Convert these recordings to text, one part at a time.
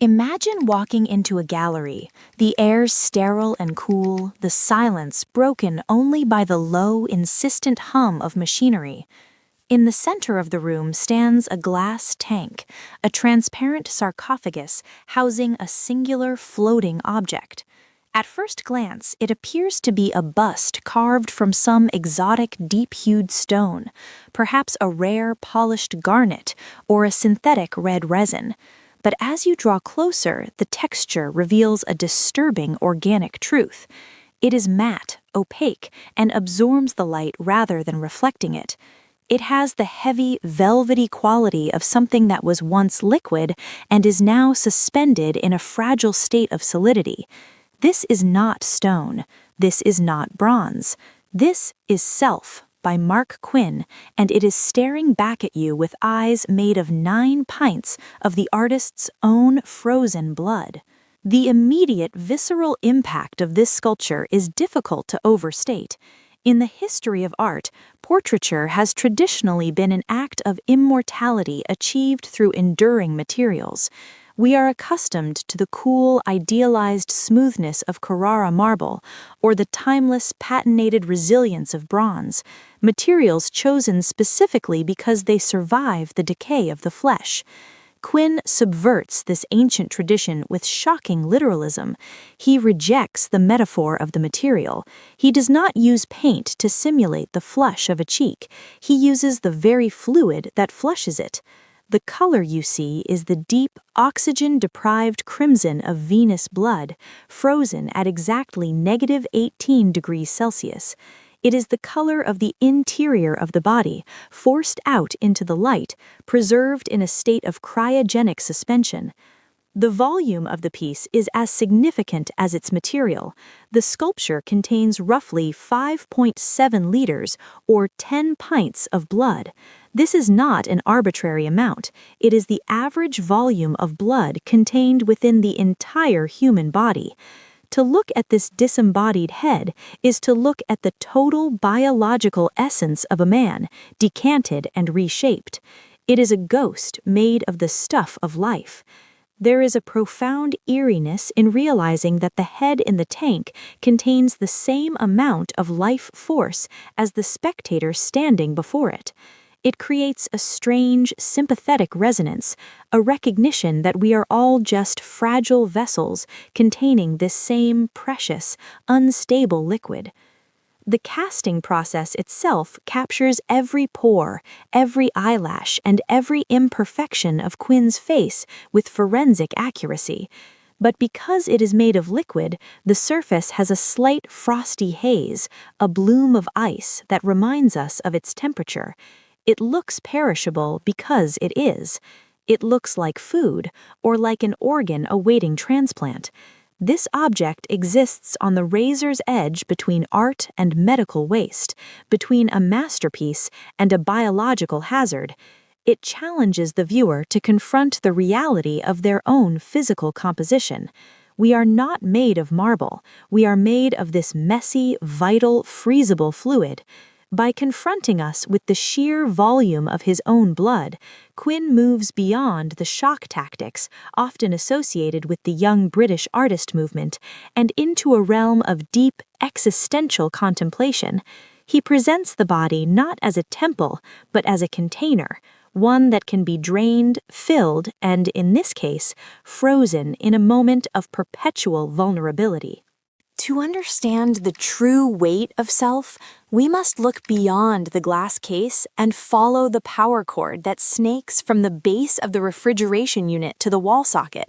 Imagine walking into a gallery, the air sterile and cool, the silence broken only by the low, insistent hum of machinery. In the center of the room stands a glass tank, a transparent sarcophagus housing a singular floating object. At first glance, it appears to be a bust carved from some exotic deep-hued stone, perhaps a rare polished garnet or a synthetic red resin. But as you draw closer, the texture reveals a disturbing organic truth. It is matte, opaque, and absorbs the light rather than reflecting it. It has the heavy, velvety quality of something that was once liquid and is now suspended in a fragile state of solidity. This is not stone. This is not bronze. This is Self by Marc Quinn, and it is staring back at you with eyes made of 9 pints of the artist's own frozen blood. The immediate visceral impact of this sculpture is difficult to overstate. In the history of art, portraiture has traditionally been an act of immortality achieved through enduring materials. We are accustomed to the cool, idealized smoothness of Carrara marble, or the timeless, patinated resilience of bronze, materials chosen specifically because they survive the decay of the flesh. Quinn subverts this ancient tradition with shocking literalism. He rejects the metaphor of the material. He does not use paint to simulate the flush of a cheek. He uses the very fluid that flushes it. The color you see is the deep, oxygen-deprived crimson of venous blood, frozen at exactly -18 degrees Celsius. It is the color of the interior of the body, forced out into the light, preserved in a state of cryogenic suspension. The volume of the piece is as significant as its material. The sculpture contains roughly 5.7 liters, or 10 pints of blood. This is not an arbitrary amount. It is the average volume of blood contained within the entire human body. To look at this disembodied head is to look at the total biological essence of a man, decanted and reshaped. It is a ghost made of the stuff of life. There is a profound eeriness in realizing that the head in the tank contains the same amount of life force as the spectator standing before it. It creates a strange, sympathetic resonance, a recognition that we are all just fragile vessels containing this same precious, unstable liquid. The casting process itself captures every pore, every eyelash, and every imperfection of Quinn's face with forensic accuracy. But because it is made of liquid, the surface has a slight frosty haze, a bloom of ice that reminds us of its temperature. It looks perishable because it is. It looks like food, or like an organ awaiting transplant. This object exists on the razor's edge between art and medical waste, between a masterpiece and a biological hazard. It challenges the viewer to confront the reality of their own physical composition. We are not made of marble. We are made of this messy, vital, freezable fluid. By confronting us with the sheer volume of his own blood, Quinn moves beyond the shock tactics often associated with the young British artist movement and into a realm of deep, existential contemplation. He presents the body not as a temple, but as a container, one that can be drained, filled, and, in this case, frozen in a moment of perpetual vulnerability. To understand the true weight of self, we must look beyond the glass case and follow the power cord that snakes from the base of the refrigeration unit to the wall socket.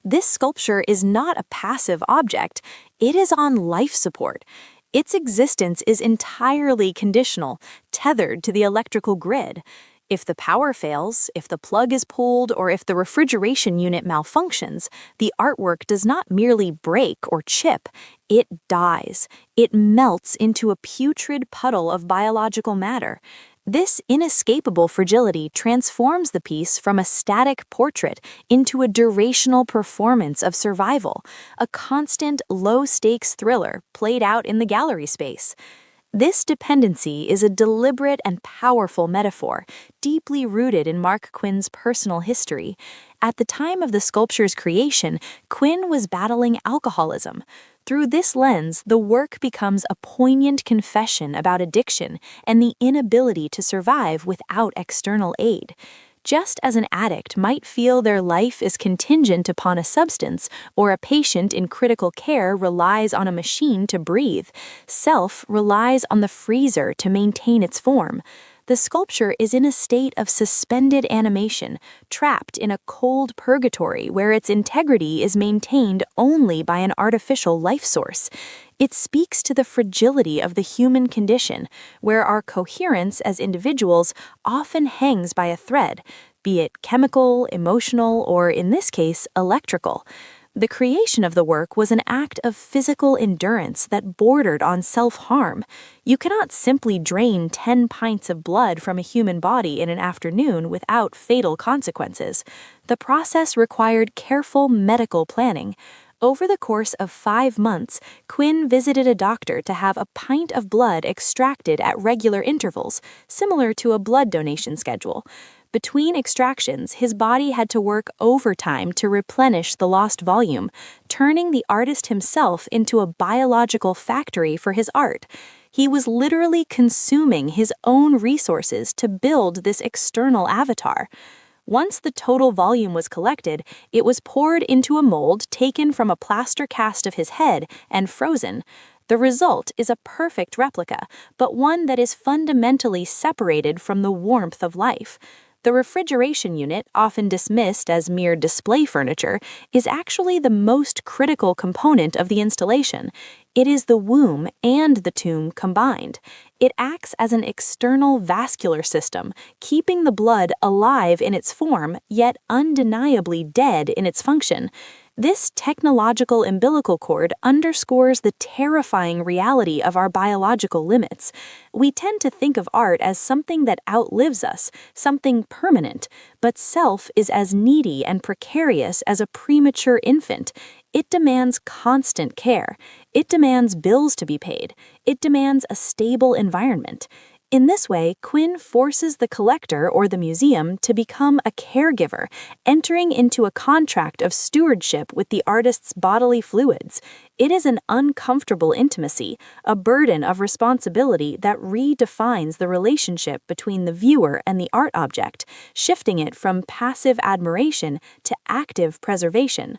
This sculpture is not a passive object, it is on life support. Its existence is entirely conditional, tethered to the electrical grid. If the power fails, if the plug is pulled, or if the refrigeration unit malfunctions, the artwork does not merely break or chip, it dies. It melts into a putrid puddle of biological matter. This inescapable fragility transforms the piece from a static portrait into a durational performance of survival, a constant, low-stakes thriller played out in the gallery space. This dependency is a deliberate and powerful metaphor, deeply rooted in Marc Quinn's personal history. At the time of the sculpture's creation, Quinn was battling alcoholism. Through this lens, the work becomes a poignant confession about addiction and the inability to survive without external aid. Just as an addict might feel their life is contingent upon a substance, or a patient in critical care relies on a machine to breathe, self relies on the freezer to maintain its form. The sculpture is in a state of suspended animation, trapped in a cold purgatory where its integrity is maintained only by an artificial life source. It speaks to the fragility of the human condition, where our coherence as individuals often hangs by a thread, be it chemical, emotional, or in this case, electrical. The creation of the work was an act of physical endurance that bordered on self-harm. You cannot simply drain 10 pints of blood from a human body in an afternoon without fatal consequences. The process required careful medical planning. Over the course of 5 months, Quinn visited a doctor to have a pint of blood extracted at regular intervals, similar to a blood donation schedule. Between extractions, his body had to work overtime to replenish the lost volume, turning the artist himself into a biological factory for his art. He was literally consuming his own resources to build this external avatar. Once the total volume was collected, it was poured into a mold taken from a plaster cast of his head and frozen. The result is a perfect replica, but one that is fundamentally separated from the warmth of life. The refrigeration unit, often dismissed as mere display furniture, is actually the most critical component of the installation. It is the womb and the tomb combined. It acts as an external vascular system, keeping the blood alive in its form, yet undeniably dead in its function. This technological umbilical cord underscores the terrifying reality of our biological limits. We tend to think of art as something that outlives us, something permanent, but self is as needy and precarious as a premature infant. It demands constant care. It demands bills to be paid. It demands a stable environment. In this way, Quinn forces the collector or the museum to become a caregiver, entering into a contract of stewardship with the artist's bodily fluids. It is an uncomfortable intimacy, a burden of responsibility that redefines the relationship between the viewer and the art object, shifting it from passive admiration to active preservation.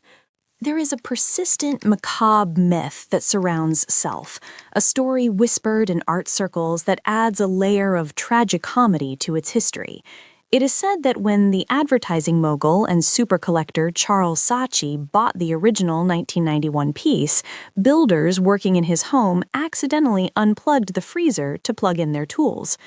There is a persistent macabre myth that surrounds self, a story whispered in art circles that adds a layer of tragicomedy to its history. It is said that when the advertising mogul and super collector Charles Saatchi bought the original 1991 piece, builders working in his home accidentally unplugged the freezer to plug in their tools.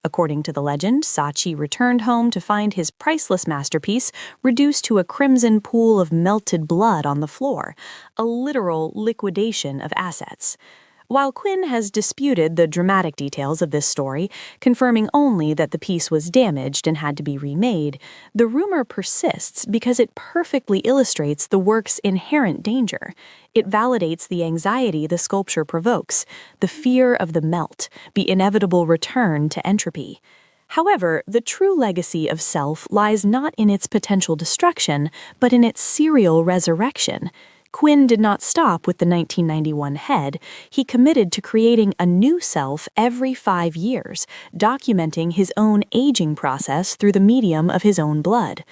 According to the legend, Saatchi returned home to find his priceless masterpiece reduced to a crimson pool of melted blood on the floor, a literal liquidation of assets. While Quinn has disputed the dramatic details of this story, confirming only that the piece was damaged and had to be remade, the rumor persists because it perfectly illustrates the work's inherent danger. It validates the anxiety the sculpture provokes, the fear of the melt, the inevitable return to entropy. However, the true legacy of self lies not in its potential destruction, but in its serial resurrection. Quinn did not stop with the 1991 head. He committed to creating a new self every 5 years, documenting his own aging process through the medium of his own blood.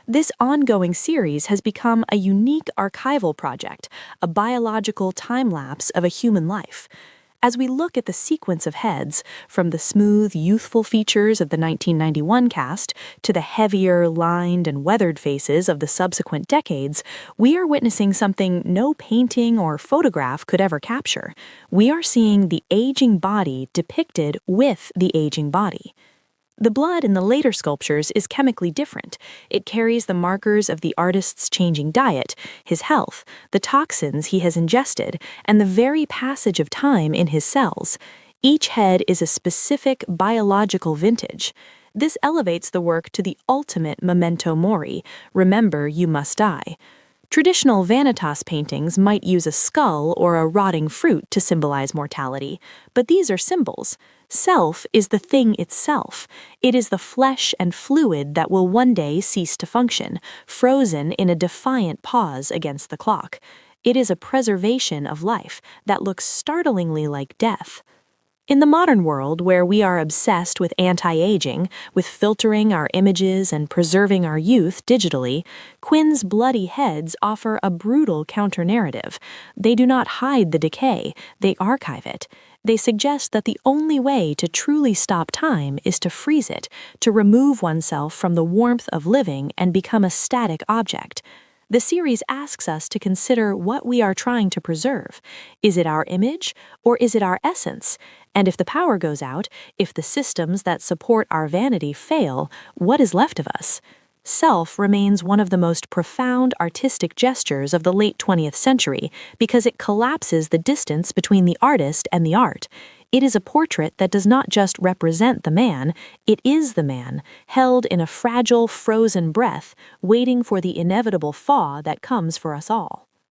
This ongoing series has become a unique archival project, a biological time-lapse of a human life. As we look at the sequence of heads, from the smooth, youthful features of the 1991 cast to the heavier, lined, and weathered faces of the subsequent decades, we are witnessing something no painting or photograph could ever capture. We are seeing the aging body depicted with the aging body. The blood in the later sculptures is chemically different. It carries the markers of the artist's changing diet, his health, the toxins he has ingested, and the very passage of time in his cells. Each head is a specific biological vintage. This elevates the work to the ultimate memento mori, remember you must die. Traditional vanitas paintings might use a skull or a rotting fruit to symbolize mortality, but these are symbols. Self is the thing itself. It is the flesh and fluid that will one day cease to function, frozen in a defiant pause against the clock. It is a preservation of life that looks startlingly like death. In the modern world, where we are obsessed with anti-aging, with filtering our images and preserving our youth digitally, Quinn's bloody heads offer a brutal counter-narrative. They do not hide the decay, they archive it. They suggest that the only way to truly stop time is to freeze it, to remove oneself from the warmth of living and become a static object. The series asks us to consider what we are trying to preserve. Is it our image, or is it our essence? And if the power goes out, if the systems that support our vanity fail, what is left of us? Self remains one of the most profound artistic gestures of the late 20th century because it collapses the distance between the artist and the art. It is a portrait that does not just represent the man, it is the man, held in a fragile, frozen breath, waiting for the inevitable thaw that comes for us all.